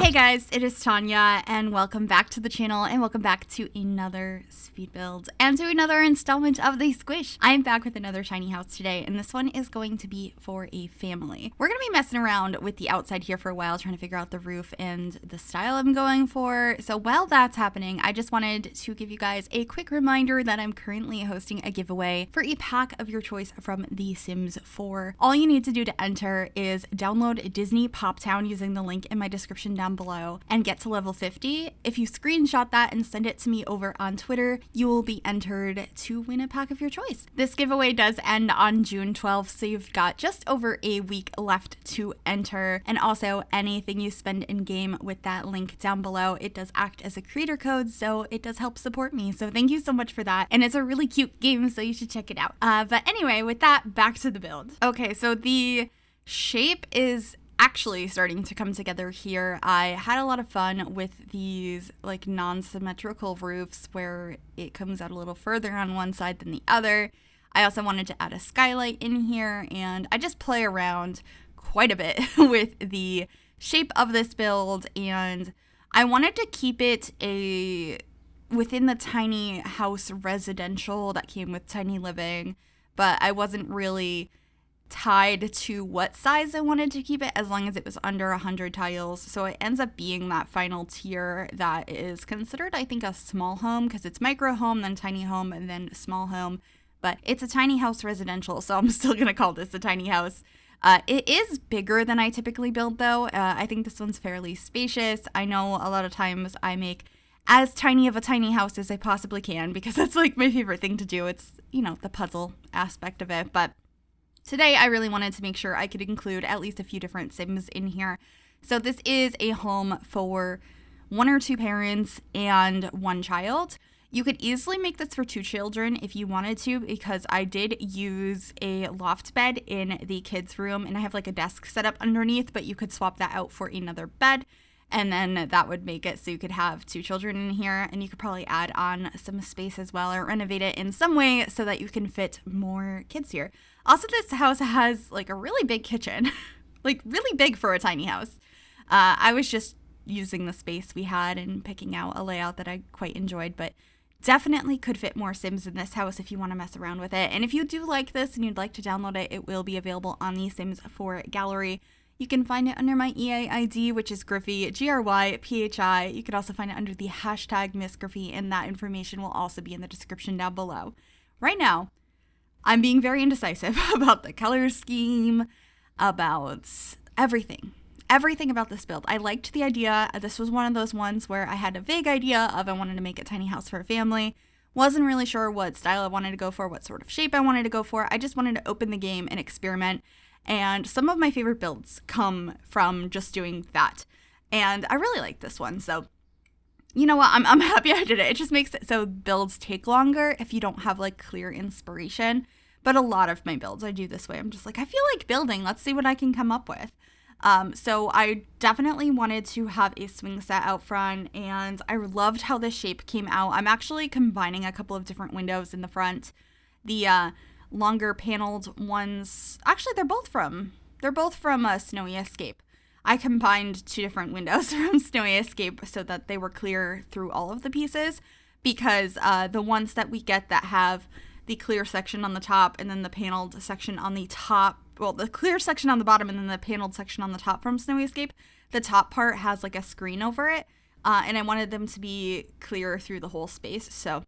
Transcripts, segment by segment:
Hey guys, it is Tanya, and welcome back to the channel, and welcome back to another speed build, and to another installment of the Squish. I am back with another tiny house today, and this one is going to be for a family. We're going to be messing around with the outside here for a while, trying to figure out the roof and the style I'm going for. So while that's happening, I just wanted to give you guys a quick reminder that I'm currently hosting a giveaway for a pack of your choice from The Sims 4. All you need to do to enter is download Disney Pop Town using the link in my description down below and get to level 50. If you screenshot that and send it to me over on Twitter, you will be entered to win a pack of your choice. This giveaway does end on June 12th, so you've got just over a week left to enter. And also, anything you spend in game with that link down below, it does act as a creator code, so it does help support me. So thank you so much for that. And it's a really cute game, so you should check it out. But anyway, with that, back to the build. Okay, so the shape is actually starting to come together here. I had a lot of fun with these like non-symmetrical roofs where it comes out a little further on one side than the other. I also wanted to add a skylight in here, and I just play around quite a bit with the shape of this build, and I wanted to keep it within the tiny house residential that came with tiny living, but I wasn't really tied to what size I wanted to keep it as long as it was under 100 tiles. So it ends up being that final tier that is considered, I think, a small home, because it's micro home, then tiny home, and then small home. But it's a tiny house residential, so I'm still gonna call this a tiny house. It is bigger than I typically build, though. I think this one's fairly spacious. I know a lot of times I make as tiny of a tiny house as I possibly can, because that's like my favorite thing to do. It's, you know, the puzzle aspect of it. But today, I really wanted to make sure I could include at least a few different Sims in here. So this is a home for 1 or 2 parents and 1 child. You could easily make this for 2 children if you wanted to, because I did use a loft bed in the kids' room, and I have like a desk set up underneath, but you could swap that out for another bed, and then that would make it so you could have 2 children in here, and you could probably add on some space as well, or renovate it in some way so that you can fit more kids here. Also, this house has like a really big kitchen, like really big for a tiny house. I was just using the space we had and picking out a layout that I quite enjoyed, but definitely could fit more Sims in this house if you want to mess around with it. And if you do like this and you'd like to download it, it will be available on the Sims 4 gallery. You can find it under my EA ID, which is Gryphi, Gryphi. You could also find it under the hashtag Miss Gryphi, and that information will also be in the description down below. Right now, I'm being very indecisive about the color scheme, about everything about this build. I liked the idea. This was one of those ones where I had a vague idea of I wanted to make a tiny house for a family. Wasn't really sure what style I wanted to go for, what sort of shape I wanted to go for. I just wanted to open the game and experiment. And some of my favorite builds come from just doing that. And I really like this one. So, you know what? I'm happy I did it. It just makes it so builds take longer if you don't have like clear inspiration. But a lot of my builds I do this way. I'm just like, I feel like building. Let's see what I can come up with. So I definitely wanted to have a swing set out front, and I loved how this shape came out. I'm actually combining a couple of different windows in the front. The longer paneled ones, actually they're both from Snowy Escape. I combined 2 different windows from Snowy Escape so that they were clear through all of the pieces, because the ones that we get that have the clear section on the top and then the paneled section on the top, well, the clear section on the bottom and then the paneled section on the top from Snowy Escape, the top part has like a screen over it, and I wanted them to be clear through the whole space, so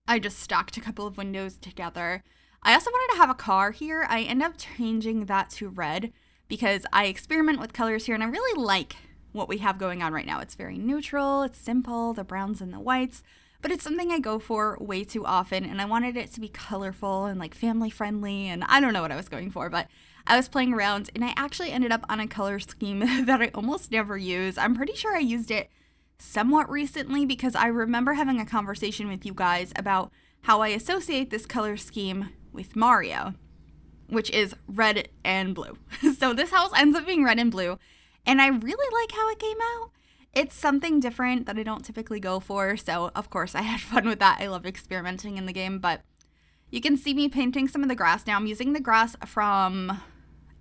I just stacked a couple of windows together. I also wanted to have a car here. I end up changing that to red because I experiment with colors here, and I really like what we have going on right now. It's very neutral, it's simple, the browns and the whites, but it's something I go for way too often, and I wanted it to be colorful and like family friendly, and I don't know what I was going for, but I was playing around, and I actually ended up on a color scheme that I almost never use. I'm pretty sure I used it somewhat recently because I remember having a conversation with you guys about how I associate this color scheme with Mario, which is red and blue. So this house ends up being red and blue, and I really like how it came out. It's something different that I don't typically go for, so of course I had fun with that. I love experimenting in the game, but you can see me painting some of the grass now. I'm using the grass from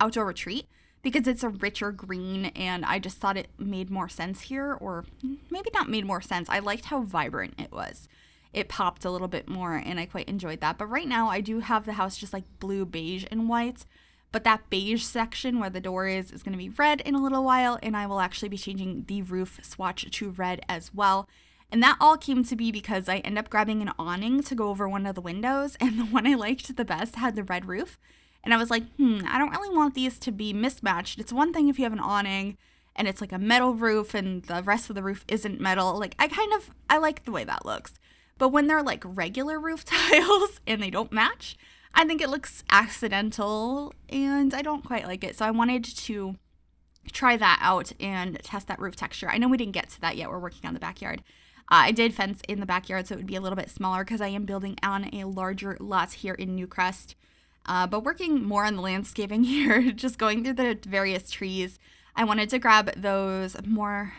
Outdoor Retreat because it's a richer green, and I just thought it made more sense here, or maybe not made more sense. I liked how vibrant it was. It popped a little bit more, and I quite enjoyed that. But right now, I do have the house just like blue, beige, and white. But that beige section where the door is going to be red in a little while, and I will actually be changing the roof swatch to red as well. And that all came to be because I ended up grabbing an awning to go over one of the windows, and the one I liked the best had the red roof. And I was like, I don't really want these to be mismatched. It's one thing if you have an awning and it's like a metal roof and the rest of the roof isn't metal. Like, I like the way that looks. But when they're like regular roof tiles and they don't match, I think it looks accidental and I don't quite like it. So I wanted to try that out and test that roof texture. I know we didn't get to that yet. We're working on the backyard. I did fence in the backyard so it would be a little bit smaller because I am building on a larger lot here in Newcrest. But working more on the landscaping here, just going through the various trees. I wanted to grab those more,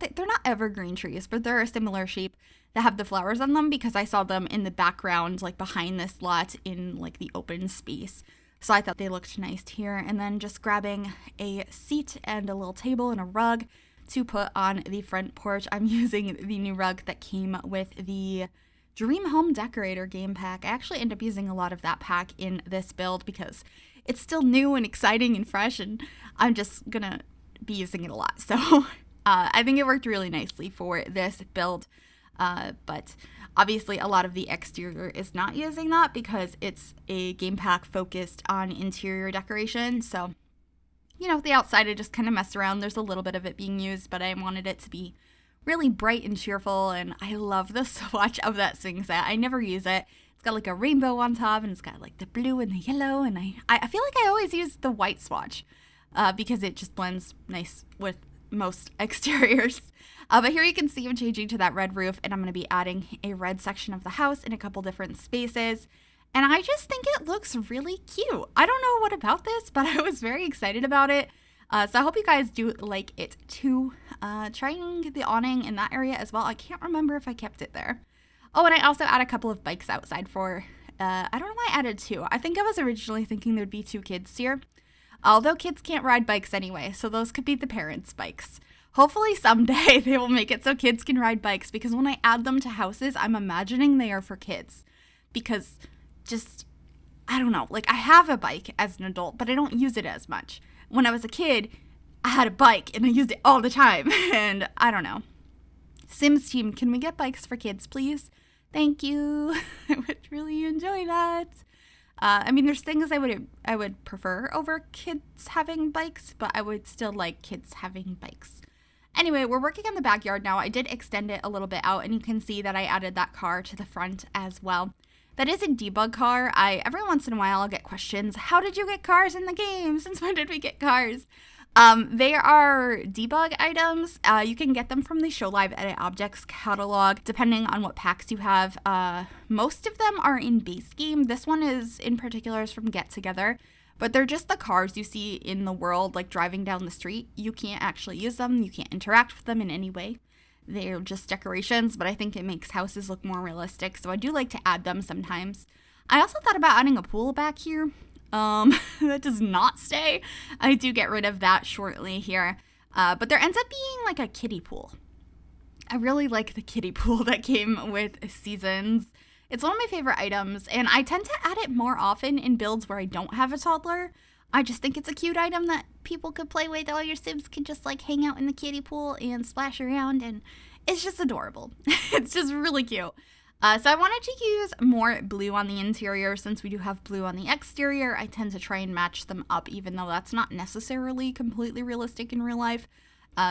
they're not evergreen trees, but they're a similar shape that have the flowers on them because I saw them in the background, like behind this lot in like the open space. So I thought they looked nice here. And then just grabbing a seat and a little table and a rug to put on the front porch. I'm using the new rug that came with the Dream Home Decorator game pack. I actually end up using a lot of that pack in this build because it's still new and exciting and fresh, and I'm just gonna be using it a lot. So I think it worked really nicely for this build, but obviously a lot of the exterior is not using that because it's a game pack focused on interior decoration. So, you know, the outside I just kind of messed around. There's a little bit of it being used, but I wanted it to be really bright and cheerful, and I love the swatch of that swing set. I never use it. It's got like a rainbow on top, and it's got like the blue and the yellow, and I feel like I always use the white swatch because it just blends nice with most exteriors. But here you can see I'm changing to that red roof, and I'm going to be adding a red section of the house in a couple different spaces. And I just think it looks really cute. I don't know what about this, but I was very excited about it. So I hope you guys do like it too. Trying the awning in that area as well. I can't remember if I kept it there. Oh, and I also add a couple of bikes outside for, I don't know why I added 2. I think I was originally thinking there'd be 2 kids here. Although kids can't ride bikes anyway, so those could be the parents' bikes. Hopefully someday they will make it so kids can ride bikes, because when I add them to houses, I'm imagining they are for kids. Because just, I don't know, like I have a bike as an adult, but I don't use it as much. When I was a kid, I had a bike and I used it all the time, and I don't know. Sims team, can we get bikes for kids, please? Thank you. I would really enjoy that. I mean, there's things I would prefer over kids having bikes, but I would still like kids having bikes. Anyway, we're working on the backyard now. I did extend it a little bit out, and you can see that I added that car to the front as well. That is a debug car. Every once in a while I'll get questions. How did you get cars in the game? Since when did we get cars? They are debug items. You can get them from the Show Live Edit Objects catalog, depending on what packs you have. Most of them are in base game. This one is in particular is from Get Together, but they're just the cars you see in the world, like driving down the street. You can't actually use them. You can't interact with them in any way. They're just decorations, but I think it makes houses look more realistic, so I do like to add them sometimes. I also thought about adding a pool back here. That does not stay. I do get rid of that shortly here. But there ends up being like a kiddie pool. I really like the kiddie pool that came with Seasons. It's one of my favorite items, and I tend to add it more often in builds where I don't have a toddler. I just think it's a cute item that people could play with. All your Sims can just like hang out in the kiddie pool and splash around, and it's just adorable. It's just really cute. So I wanted to use more blue on the interior since we do have blue on the exterior. I tend to try and match them up, even though that's not necessarily completely realistic in real life.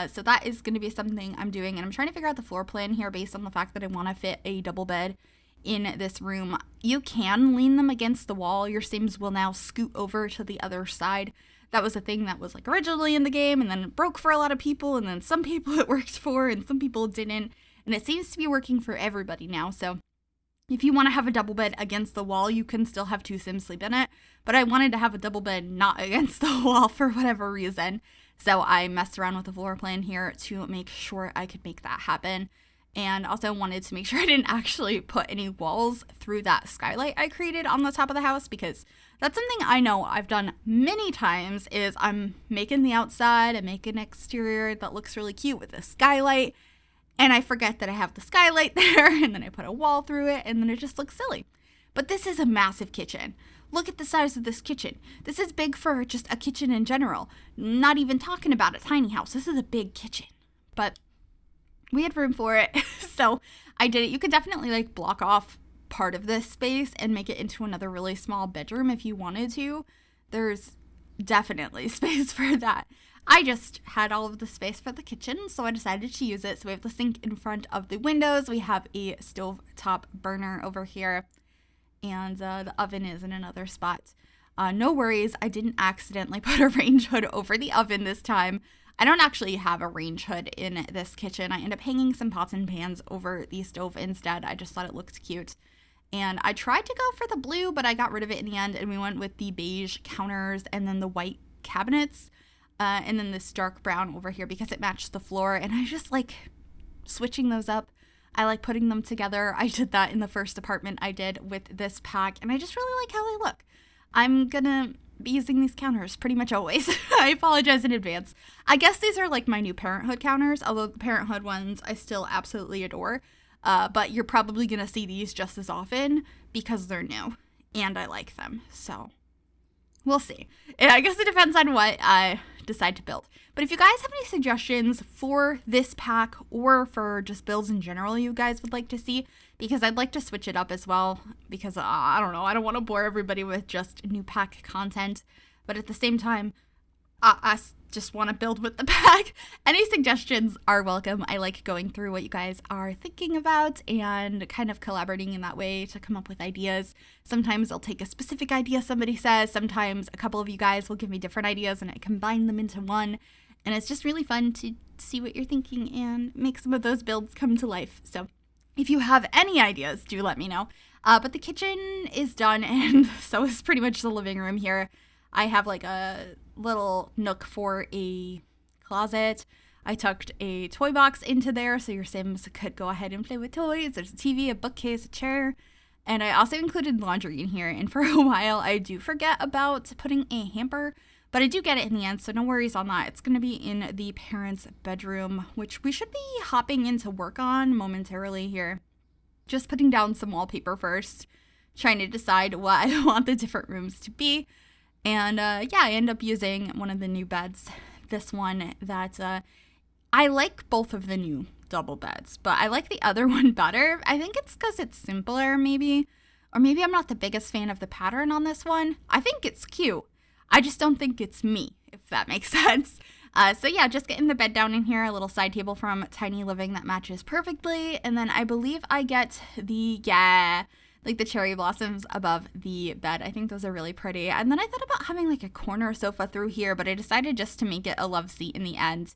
So that is going to be something I'm doing, and I'm trying to figure out the floor plan here based on the fact that I want to fit a double bed in this room. You can lean them against the wall. Your Sims will now scoot over to the other side. That was a thing that was like originally in the game, and then it broke for a lot of people, and then some people it worked for and some people it didn't, and it seems to be working for everybody now. So if you want to have a double bed against the wall, you can still have 2 Sims sleep in it, but I wanted to have a double bed not against the wall for whatever reason. So I messed around with the floor plan here to make sure I could make that happen. And also wanted to make sure I didn't actually put any walls through that skylight I created on the top of the house, because that's something I know I've done many times. Is I'm making the outside, I make an exterior that looks really cute with a skylight, and I forget that I have the skylight there, and then I put a wall through it, and then it just looks silly. But this is a massive kitchen. Look at the size of this kitchen. This is big for just a kitchen in general. Not even talking about a tiny house. This is a big kitchen. But we had room for it, so I did it. You could definitely like block off part of this space and make it into another really small bedroom if you wanted to. There's definitely space for that. I just had all of the space for the kitchen, so I decided to use it. So we have the sink in front of the windows. We have a stovetop burner over here, and the oven is in another spot. No worries, I didn't accidentally put a range hood over the oven this time. I don't actually have a range hood in this kitchen. I end up hanging some pots and pans over the stove instead. I just thought it looked cute. And I tried to go for the blue, but I got rid of it in the end, and we went with the beige counters and then the white cabinets, and then this dark brown over here because it matched the floor. And I just like switching those up. I like putting them together. I did that in the first apartment I did with this pack, and I just really like how they look. I'm gonna be using these counters pretty much always. I apologize in advance. I guess these are like my new Parenthood counters, although the Parenthood ones I still absolutely adore. But you're probably gonna see these just as often because they're new and I like them. So we'll see. I guess it depends on what I decide to build. But if you guys have any suggestions for this pack or for just builds in general you guys would like to see, because I'd like to switch it up as well, because I don't know, I don't want to bore everybody with just new pack content, but at the same time, I just want to build with the pack. Any suggestions are welcome. I like going through what you guys are thinking about and kind of collaborating in that way to come up with ideas. Sometimes I'll take a specific idea somebody says, sometimes a couple of you guys will give me different ideas and I combine them into one, and it's just really fun to see what you're thinking and make some of those builds come to life. So if you have any ideas, do let me know. But the kitchen is done, and so is pretty much the living room here. I have like a little nook for a closet. I tucked a toy box into there so your Sims could go ahead and play with toys. There's a TV, a bookcase, a chair, and I also included laundry in here. And for a while, I do forget about putting a hamper, but I do get it in the end, so no worries on that. It's going to be in the parents' bedroom, which we should be hopping into work on momentarily here. Just putting down some wallpaper first, trying to decide what I want the different rooms to be. And yeah, I end up using one of the new beds, this one that I like both of the new double beds, but I like the other one better. I think it's because it's simpler maybe, or maybe I'm not the biggest fan of the pattern on this one. I think it's cute. I just don't think it's me, if that makes sense. So yeah, just getting the bed down in here, a little side table from Tiny Living that matches perfectly. And then I believe I get the cherry blossoms above the bed. I think those are really pretty. And then I thought about having like a corner sofa through here, but I decided just to make it a love seat in the end.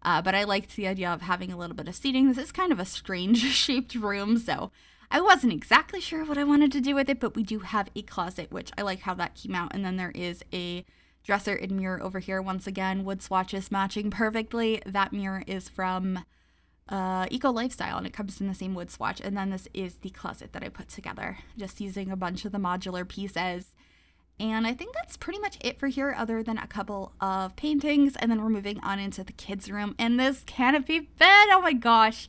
But I liked the idea of having a little bit of seating. This is kind of a strange shaped room, so I wasn't exactly sure what I wanted to do with it, but we do have a closet, which I like how that came out. And then there is a dresser and mirror over here. Once again, wood swatches matching perfectly. That mirror is from Eco Lifestyle, and it comes in the same wood swatch. And then this is the closet that I put together, just using a bunch of the modular pieces. And I think that's pretty much it for here, other than a couple of paintings. And then we're moving on into the kids' room and this canopy bed. Oh my gosh.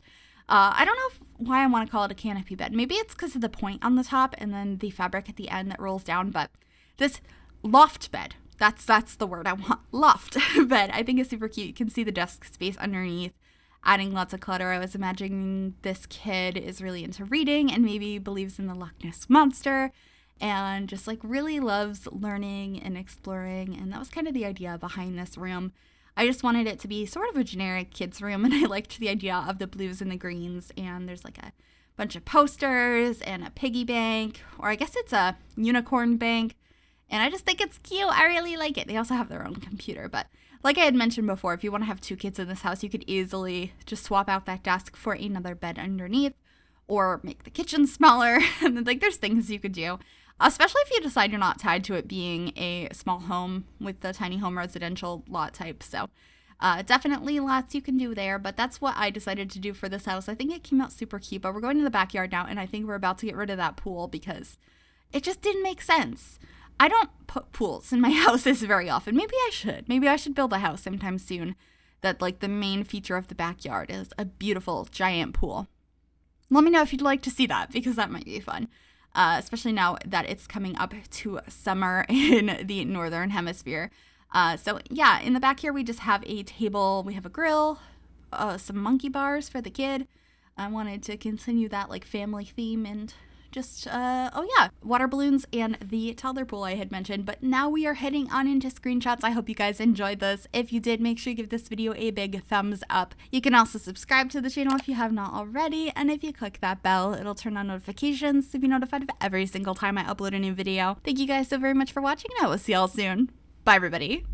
I don't know why I want to call it a canopy bed. Maybe it's because of the point on the top and then the fabric at the end that rolls down. But this loft bed, that's the word I want. Loft bed. I think it's super cute. You can see the desk space underneath, adding lots of clutter. I was imagining this kid is really into reading and maybe believes in the Loch Ness Monster and just like really loves learning and exploring. And that was kind of the idea behind this room. I just wanted it to be sort of a generic kids room, and I liked the idea of the blues and the greens. And there's like a bunch of posters and a piggy bank, or I guess it's a unicorn bank. And I just think it's cute. I really like it. They also have their own computer, but like I had mentioned before, if you want to have 2 kids in this house, you could easily just swap out that desk for another bed underneath, or make the kitchen smaller. And then, like, there's things you could do, especially if you decide you're not tied to it being a small home with the tiny home residential lot type. So Definitely lots you can do there, but that's what I decided to do for this house. I think it came out super cute, but we're going to the backyard now, and I think we're about to get rid of that pool because it just didn't make sense. I don't put pools in my houses very often. Maybe I should. Maybe I should build a house sometime soon that like the main feature of the backyard is a beautiful giant pool. Let me know if you'd like to see that because that might be fun. Especially now that it's coming up to summer in the northern hemisphere. So yeah, in the back here we just have a table, we have a grill, some monkey bars for the kid. I wanted to continue that like family theme and just, oh yeah, water balloons and the toddler pool I had mentioned. But now we are heading on into screenshots. I hope you guys enjoyed this. If you did, make sure you give this video a big thumbs up. You can also subscribe to the channel if you have not already. And if you click that bell, it'll turn on notifications to be notified of every single time I upload a new video. Thank you guys so very much for watching, and I will see y'all soon. Bye, everybody.